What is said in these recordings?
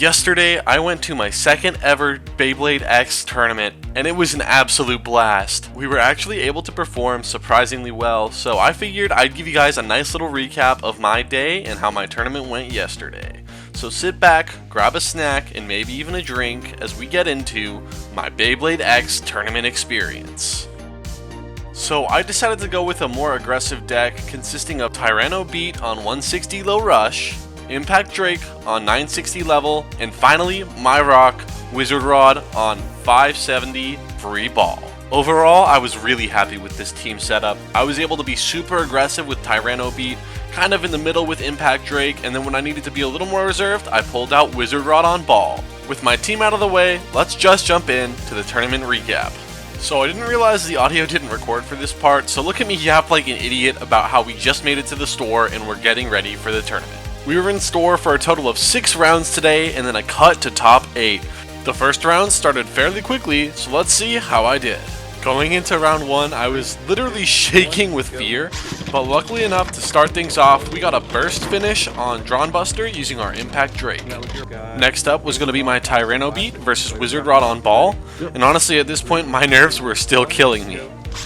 Yesterday, I went to my second ever BeybladeX Tournament, and it was an absolute blast. We were actually able to perform surprisingly well, so I figured I'd give you guys a nice little recap of my day and how my tournament went yesterday. So sit back, grab a snack, and maybe even a drink as we get into my BeybladeX Tournament experience. So I decided to go with a more aggressive deck consisting of Tyranno Beat on 160 low rush, Impact Drake on 960 level, and finally my rock, Wizard Rod on 570 free ball. Overall, I was really happy with this team setup. I was able to be super aggressive with Tyranno Beat, kind of in the middle with Impact Drake, and then when I needed to be a little more reserved, I pulled out Wizard Rod on ball. With my team out of the way, let's just jump in to the tournament recap. So I didn't realize the audio didn't record for this part, so look at me yap like an idiot about how we just made it to the store and we're getting ready for the tournament. We were in store for a total of 6 rounds today and then a cut to top 8. The first round started fairly quickly, so let's see how I did. Going into round 1, I was literally shaking with fear, but luckily enough to start things off, we got a burst finish on Drawn Buster using our Impact Drake. Next up was going to be my Tyranno Beat versus Wizard Rod on ball, and honestly at this point my nerves were still killing me.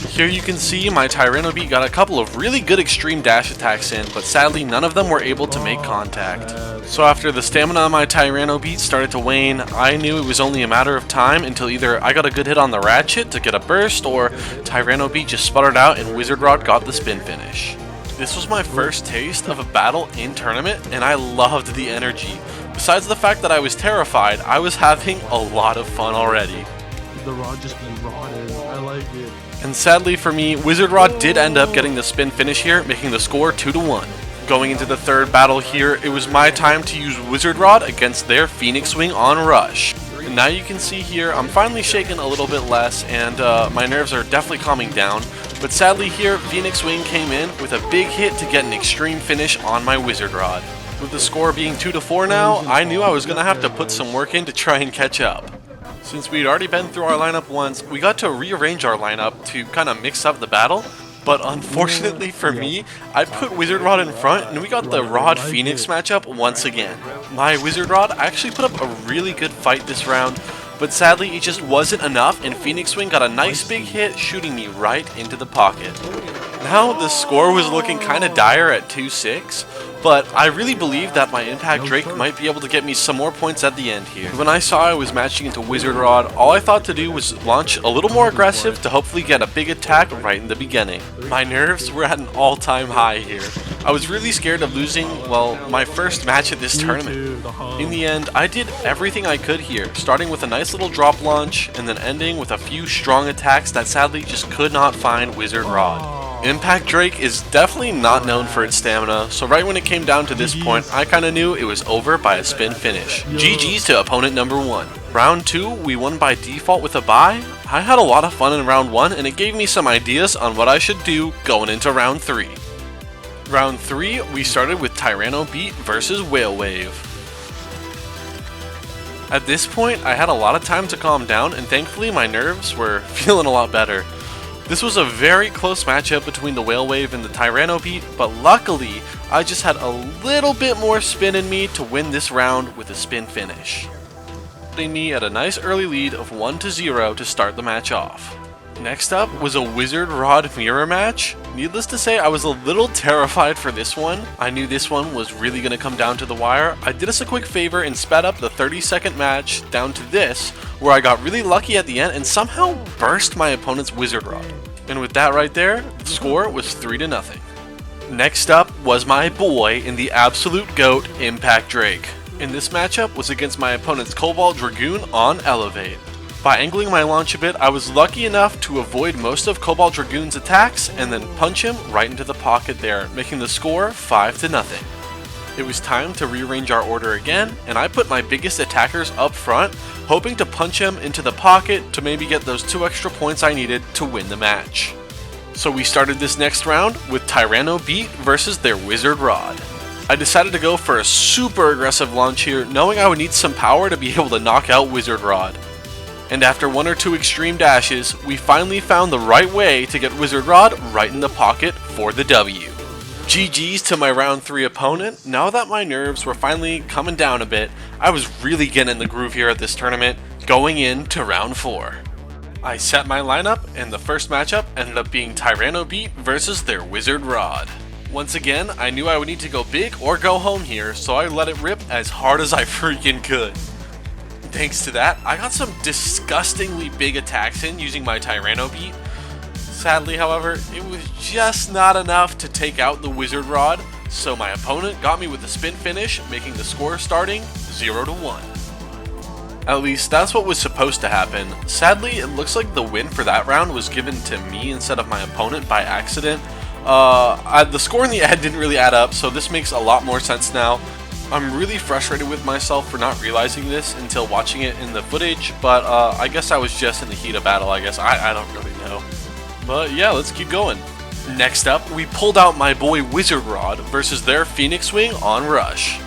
Here you can see my Tyranno Beat got a couple of really good extreme dash attacks in, but sadly none of them were able to make contact. So after the stamina on my Tyranno Beat started to wane, I knew it was only a matter of time until either I got a good hit on the Ratchet to get a burst, or Tyranno Beat just sputtered out and Wizard Rod got the spin finish. This was my first taste of a battle in tournament, and I loved the energy. Besides the fact that I was terrified, I was having a lot of fun already. The rod just been rotted. I like it. And sadly for me, Wizard Rod did end up getting the spin finish here, making the score 2-1. Going into the third battle here, it was my time to use Wizard Rod against their Phoenix Wing on Rush. And now you can see here, I'm finally shaking a little bit less, and my nerves are definitely calming down. But sadly here, Phoenix Wing came in with a big hit to get an extreme finish on my Wizard Rod. With the score being 2-4 now, I knew I was going to have to put some work in to try and catch up. Since we'd already been through our lineup once, we got to rearrange our lineup to kind of mix up the battle, but unfortunately for me, I put Wizard Rod in front and we got the Rod Phoenix matchup once again. My Wizard Rod actually put up a really good fight this round, but sadly it just wasn't enough and Phoenix Wing got a nice big hit shooting me right into the pocket. Now the score was looking kind of dire at 2-6, but I really believed that my Impact Drake might be able to get me some more points at the end here. When I saw I was matching into Wizard Rod, all I thought to do was launch a little more aggressive to hopefully get a big attack right in the beginning. My nerves were at an all-time high here. I was really scared of losing, well, my first match at this tournament. In the end, I did everything I could here, starting with a nice little drop launch and then ending with a few strong attacks that sadly just could not find Wizard Rod. Impact Drake is definitely not known for its stamina, so right when it came down to this point, I kinda knew it was over by a spin finish. GG's to opponent number 1. Round 2, we won by default with a bye. I had a lot of fun in round 1 and it gave me some ideas on what I should do going into round 3. Round 3, we started with Tyranno Beat versus Whale Wave. At this point, I had a lot of time to calm down and thankfully my nerves were feeling a lot better. This was a very close matchup between the Whale Wave and the Tyranno Beat, but luckily, I just had a little bit more spin in me to win this round with a spin finish, putting me at a nice early lead of 1-0 to start the match off. Next up was a Wizard Rod mirror match. Needless to say, I was a little terrified for this one. I knew this one was really going to come down to the wire. I did us a quick favor and sped up the 30-second match down to this, where I got really lucky at the end and somehow burst my opponent's Wizard Rod. And with that right there, the score was 3-0. Next up was my boy in the absolute GOAT, Impact Drake. And this matchup was against my opponent's Cobalt Dragoon on Elevate. By angling my launch a bit, I was lucky enough to avoid most of Cobalt Dragoon's attacks and then punch him right into the pocket there, making the score 5-0. It was time to rearrange our order again, and I put my biggest attackers up front, hoping to punch him into the pocket to maybe get those 2 extra points I needed to win the match. So we started this next round with Tyranno Beat versus their Wizard Rod. I decided to go for a super aggressive launch here, knowing I would need some power to be able to knock out Wizard Rod. And after 1 or 2 extreme dashes, we finally found the right way to get Wizard Rod right in the pocket for the W. GG's to my round 3 opponent. Now that my nerves were finally coming down a bit, I was really getting in the groove here at this tournament, going into round 4. I set my lineup, and the first matchup ended up being Tyranno Beat versus their Wizard Rod. Once again, I knew I would need to go big or go home here, so I let it rip as hard as I freaking could. Thanks to that, I got some disgustingly big attacks in using my Tyranno Beat. Sadly, however, it was just not enough to take out the Wizard Rod, so my opponent got me with a spin finish, making the score starting 0-1. At least that's what was supposed to happen. Sadly, it looks like the win for that round was given to me instead of my opponent by accident. The score in the end didn't really add up, so this makes a lot more sense now. I'm really frustrated with myself for not realizing this until watching it in the footage, but I guess I was just in the heat of battle, I guess. I don't really know. But yeah, let's keep going. Next up, we pulled out my boy Wizard Rod versus their Phoenix Wing on Rush.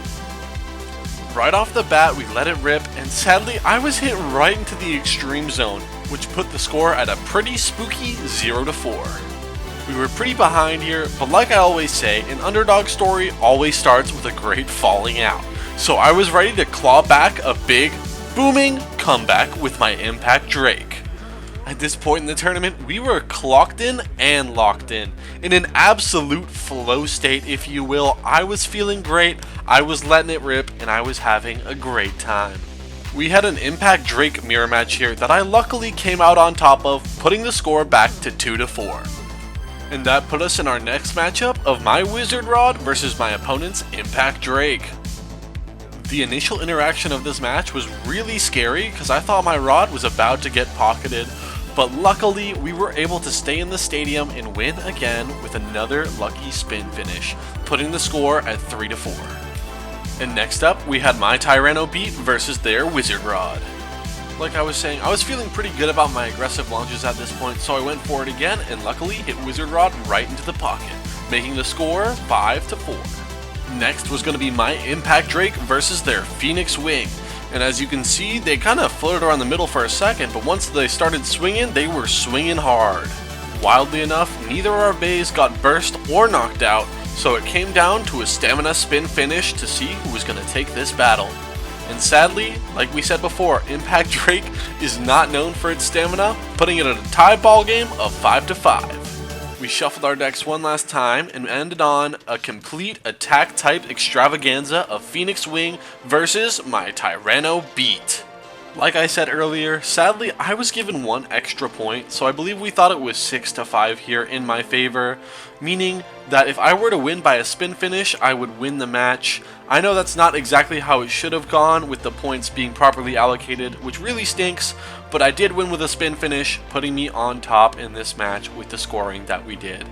Right off the bat, we let it rip, and sadly, I was hit right into the extreme zone, which put the score at a pretty spooky 0-4. We were pretty behind here, but like I always say, an underdog story always starts with a great falling out. So I was ready to claw back a big, booming comeback with my Impact Drake. At this point in the tournament, we were clocked in and locked in an absolute flow state, if you will. I was feeling great, I was letting it rip, and I was having a great time. We had an Impact Drake mirror match here that I luckily came out on top of, putting the score back to 2-4. And that put us in our next matchup of my Wizard Rod versus my opponent's Impact Drake. The initial interaction of this match was really scary because I thought my rod was about to get pocketed, but luckily we were able to stay in the stadium and win again with another lucky spin finish, putting the score at 3-4. And next up, we had my Tyranno Beat versus their Wizard Rod. Like I was saying, I was feeling pretty good about my aggressive launches at this point, so I went for it again and luckily hit Wizard Rod right into the pocket, making the score 5-4. Next was going to be my Impact Drake versus their Phoenix Wing. And as you can see, they kind of floated around the middle for a second, but once they started swinging, they were swinging hard. Wildly enough, neither of our bays got burst or knocked out, so it came down to a stamina spin finish to see who was going to take this battle. And sadly, like we said before, Impact Drake is not known for its stamina, putting it at a tie ball game of 5-5. We shuffled our decks one last time and ended on a complete attack type extravaganza of Phoenix Wing versus my Tyranno Beat. Like I said earlier, sadly I was given one extra point, so I believe we thought it was 6-5 here in my favor, meaning that if I were to win by a spin finish, I would win the match. I know that's not exactly how it should have gone with the points being properly allocated, which really stinks, but I did win with a spin finish, putting me on top in this match with the scoring that we did.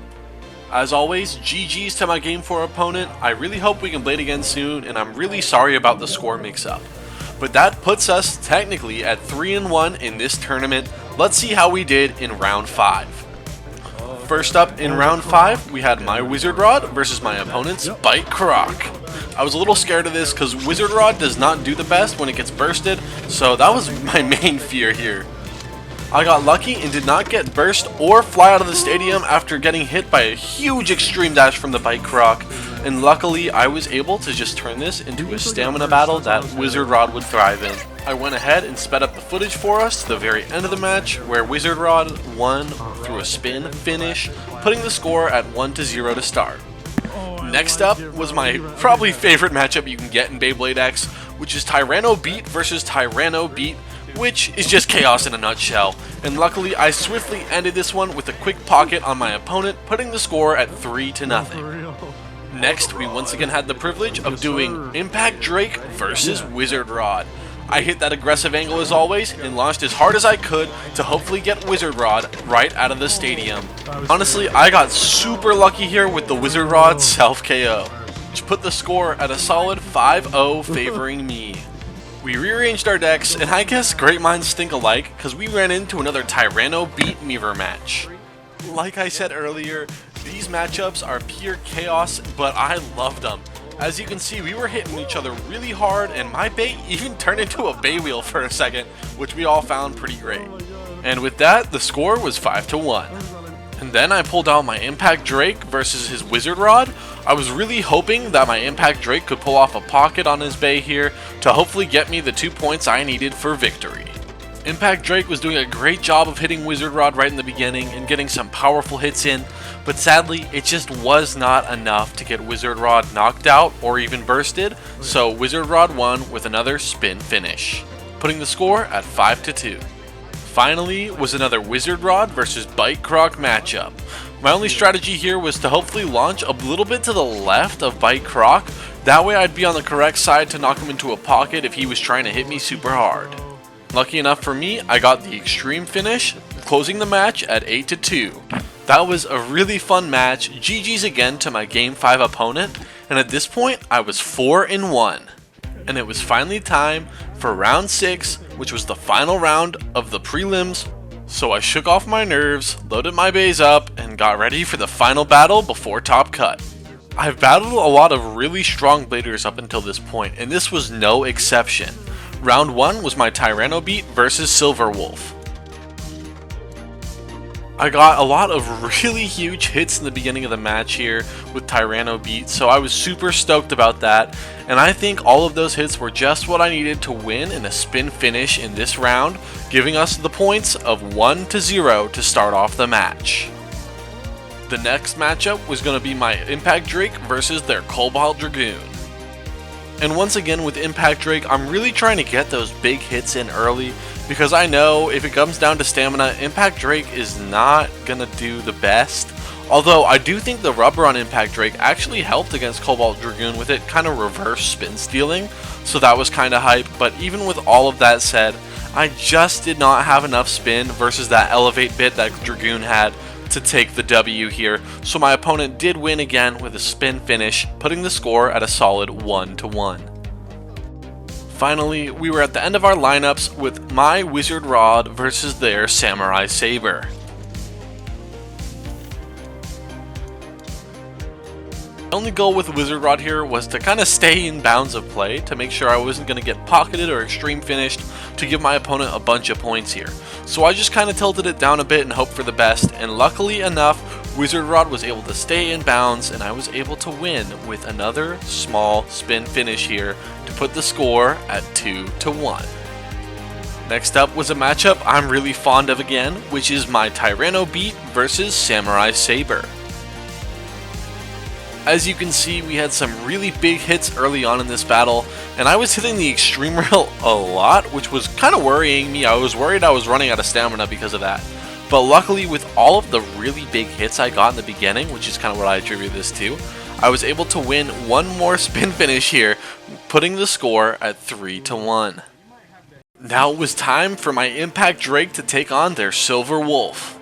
As always, GG's to my Game 4 opponent. I really hope we can blade again soon, and I'm really sorry about the score mix-up. But that puts us technically at 3-1 in this tournament. Let's see how we did in round 5. First up in round 5, we had my Wizard Rod versus my opponent's Bite Croc. I was a little scared of this because Wizard Rod does not do the best when it gets bursted, so that was my main fear here. I got lucky and did not get burst or fly out of the stadium after getting hit by a huge extreme dash from the Bite Croc, and luckily I was able to just turn this into a stamina battle that Wizard Rod would thrive in. I went ahead and sped up the footage for us to the very end of the match, where Wizard Rod won through a spin finish, putting the score at 1-0 to start. Next up was my probably favorite matchup you can get in BeybladeX, which is Tyranno Beat versus Tyranno Beat, which is just chaos in a nutshell. And luckily, I swiftly ended this one with a quick pocket on my opponent, putting the score at 3-0. Next, we once again had the privilege of doing Impact Drake versus Wizard Rod. I hit that aggressive angle as always and launched as hard as I could to hopefully get Wizard Rod right out of the stadium. Honestly, I got super lucky here with the Wizard Rod self-KO, which put the score at a solid 5-0 favoring me. We rearranged our decks, and I guess great minds think alike because we ran into another Tyranno Beat mirror match. Like I said earlier, these matchups are pure chaos, but I loved them. As you can see, we were hitting each other really hard, and my bait even turned into a bay wheel for a second, which we all found pretty great. And with that, the score was 5-1. And then I pulled out my Impact Drake versus his Wizard Rod. I was really hoping that my Impact Drake could pull off a pocket on his bay here to hopefully get me the 2 points I needed for victory. Impact Drake was doing a great job of hitting Wizard Rod right in the beginning and getting some powerful hits in, but sadly it just was not enough to get Wizard Rod knocked out or even bursted, so Wizard Rod won with another spin finish, putting the score at 5-2. Finally was another Wizard Rod versus Bite Croc matchup. My only strategy here was to hopefully launch a little bit to the left of Bite Croc, that way I'd be on the correct side to knock him into a pocket if he was trying to hit me super hard. Lucky enough for me, I got the extreme finish, closing the match at 8-2. That was a really fun match. GG's again to my Game 5 opponent, and at this point I was 4-1. And it was finally time for round 6, which was the final round of the prelims, so I shook off my nerves, loaded my bays up, and got ready for the final battle before top cut. I've battled a lot of really strong bladers up until this point, and this was no exception. Round 1 was my Tyranno beat versus Silver Wolf. I got a lot of really huge hits in the beginning of the match here with Tyranno beat, so I was super stoked about that, and I think all of those hits were just what I needed to win in a spin finish in this round, giving us the points of 1-0 to start off the match. The next matchup was going to be my Impact Drake versus their Cobalt Dragoon. And once again with Impact Drake, I'm really trying to get those big hits in early, because I know if it comes down to stamina, Impact Drake is not going to do the best. Although I do think the rubber on Impact Drake actually helped against Cobalt Dragoon with it kind of reverse spin stealing, so that was kind of hype. But even with all of that said, I just did not have enough spin versus that elevate bit that Dragoon had to take the W here, so my opponent did win again with a spin finish, putting the score at a solid 1-1. Finally, we were at the end of our lineups with my Wizard Rod versus their Samurai Saber. My only goal with Wizard Rod here was to kind of stay in bounds of play to make sure I wasn't going to get pocketed or extreme finished to give my opponent a bunch of points here. So I just kind of tilted it down a bit and hoped for the best, and luckily enough, Wizard Rod was able to stay in bounds and I was able to win with another small spin finish here to put the score at 2-1. Next up was a matchup I'm really fond of again, which is my Tyranno beat versus Samurai Saber. As you can see, we had some really big hits early on in this battle, and I was hitting the extreme rail a lot, which was kind of worrying me. I was worried I was running out of stamina because of that. But luckily, with all of the really big hits I got in the beginning, which is kind of what I attribute this to, I was able to win one more spin finish here, putting the score at 3-1. Now it was time for my Impact Drake to take on their Silver Wolf.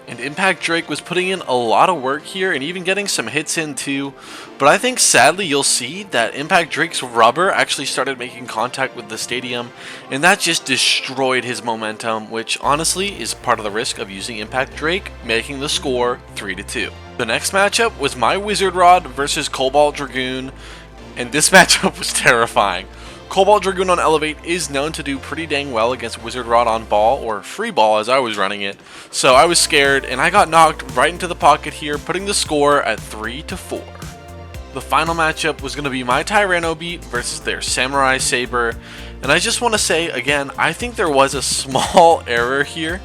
And Impact Drake was putting in a lot of work here and even getting some hits in too, but I think sadly you'll see that Impact Drake's rubber actually started making contact with the stadium, and that just destroyed his momentum, which honestly is part of the risk of using Impact Drake, making the score 3-2. The next matchup was my Wizard Rod versus Cobalt Dragoon, and this matchup was terrifying. Cobalt Dragoon on Elevate is known to do pretty dang well against Wizard Rod on ball, or free ball as I was running it, so I was scared and I got knocked right into the pocket here, putting the score at 3-4. The final matchup was going to be my Tyranno beat versus their Samurai Saber, and I just want to say again, I think there was a small error here.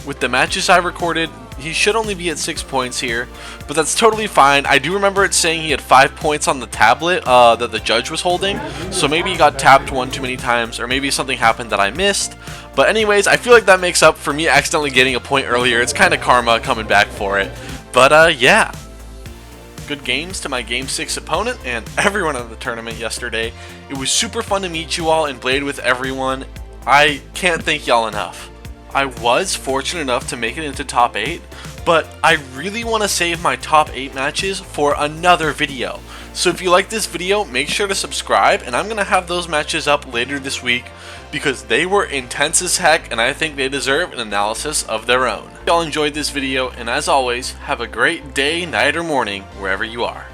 With the matches I recorded, he should only be at 6 points here, but that's totally fine. I do remember it saying he had 5 points on the tablet that the judge was holding, so maybe he got tapped one too many times, or maybe something happened that I missed. But anyways, I feel like that makes up for me accidentally getting a point earlier. It's kind of karma coming back for it. But yeah. Good games to my Game 6 opponent and everyone in the tournament yesterday. It was super fun to meet you all and blade with everyone. I can't thank y'all enough. I was fortunate enough to make it into top 8, but I really want to save my top 8 matches for another video. So if you like this video, make sure to subscribe, and I'm going to have those matches up later this week because they were intense as heck and I think they deserve an analysis of their own. If y'all enjoyed this video, and as always, have a great day, night, or morning wherever you are.